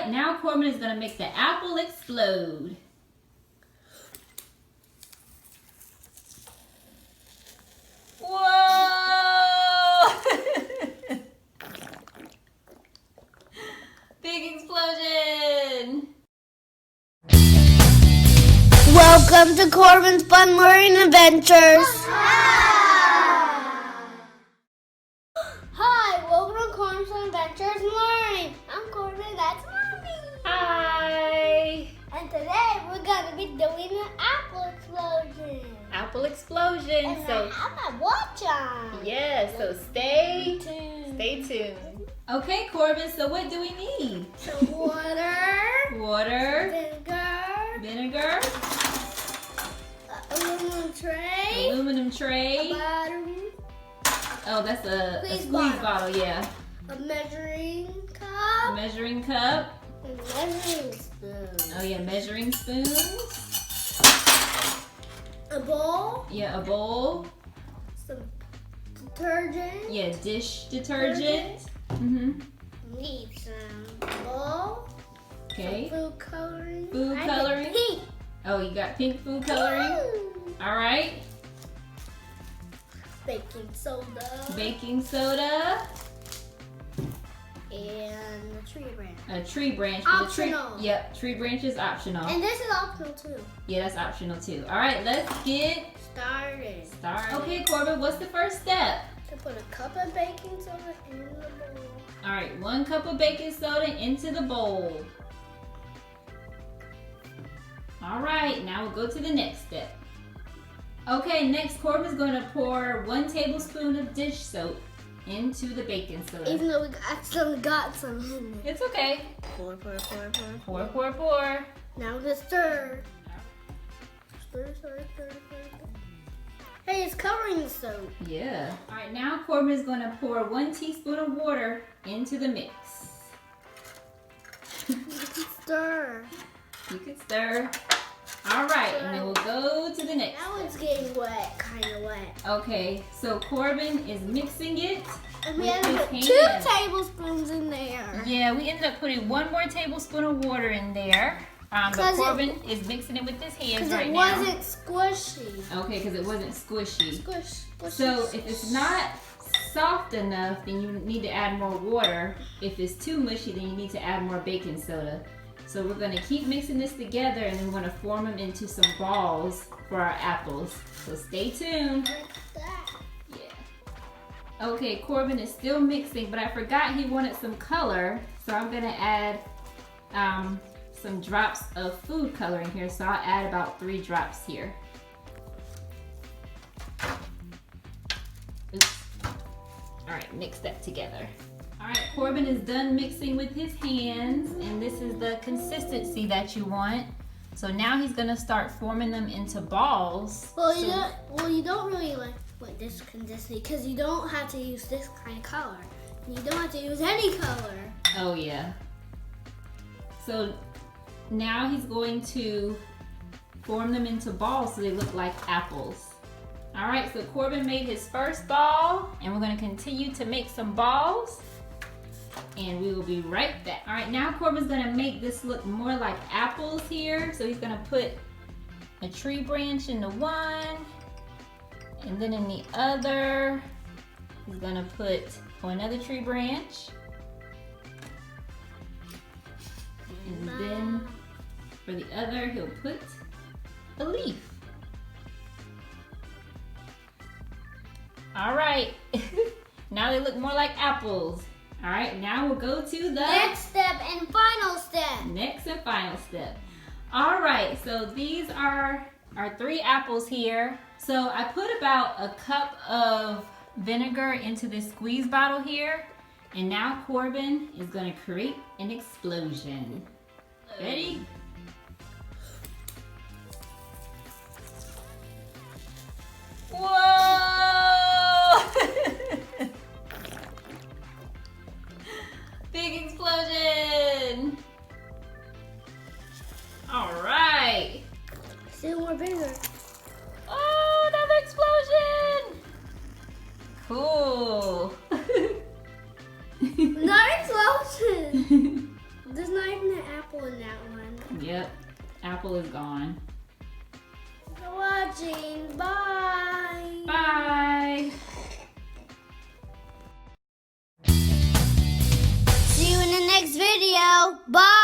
right, now Corban is going to make the apple explode. Whoa! Big explosion! Welcome to Corban's Fun Learning Adventures. Hi, welcome to Corban's Fun Adventures and Learning. I'm Corban, that's Mommy. Hi! And today we're going to be doing an apple explosion. Apple explosion. And So I have my watch on. yeah, so stay tuned. Okay, Corban, so what do we need? Some water, Water, vinegar, vinegar, aluminum tray, aluminum tray. a bottom, Oh, that's a Squeeze squeeze bottle. bottle, yeah. a measuring A cup, measuring cup. and a measuring spoon. Oh yeah, measuring spoons. A bowl, Yeah, a bowl. some detergent. Yeah, dish detergent. Mm-hmm. Need some bowl. Okay. Some food coloring. Food I coloring. did pink. Oh, you got pink food coloring. Woo! All right. Baking soda. Baking soda. And a tree branch. A tree branch. But the Optional. Yep, tree branch is optional. And this is optional too. Yeah, that's optional too. All right, let's get Started. started. Okay, Corban, what's the first step? To put a cup of baking soda in the bowl. All right, 1 cup of baking soda into the bowl. All right, now we'll go to the next step. Okay, next Corban's going to pour 1 tablespoon of dish soap into the baking soda. Even though we accidentally got some in it. It's okay. Pour. Pour. Now we're gonna stir. Stir. Hey, it's covering the soap. Yeah. All right, now Corban is going to pour 1 teaspoon of water into the mix. Stir. You can stir. All right, and then we'll go to the next. Now it's getting wet, kind of wet. Okay, so Corban is mixing it. And we with had to put his 2 hands. tablespoons in there. Yeah, we ended up putting 1 more tablespoon of water in there. But 'Cause Corban is mixing it with his hands Because right it now. wasn't squishy. Okay, because it wasn't squishy. Squish. So if it's not soft enough, then you need to add more water. If it's too mushy, then you need to add more baking soda. So we're going to keep mixing this together, and then we're going to form them into some balls for our apples. So stay tuned. Yeah. Okay, Corban is still mixing, but I forgot he wanted some color. So I'm going to add some drops of food coloring here. So I'll add about 3 drops here. Oops. All right, mix that together. All right, Corban is done mixing with his hands, and this is the consistency that you want. So now he's gonna start forming them into balls. Well, you don't really like this consistency because you don't have to use this kind of color. You don't have to use any color. Oh yeah. So now he's going to form them into balls so they look like apples. All right, so Corban made his first ball, and we're gonna continue to make some balls. And we will be right back. All right, now Corban's gonna make this look more like apples here. So he's gonna put a tree branch into one, and then in the other, he's gonna put another tree branch. And then for the other, he'll put a leaf. All right, now they look more like apples. All right, now we'll go to the Next step and final step. next and final step. All right, so these are our 3 apples here. So I put about a cup of vinegar into this squeeze bottle here. And now Corban is gonna create an explosion. Ready? Whoa! Big explosion! All right. Still more bigger. Oh, another explosion! Cool. Not explosion. There's not even Yep, apple is gone. Thanks for watching. Bye. Bye. See you in the next video. Bye.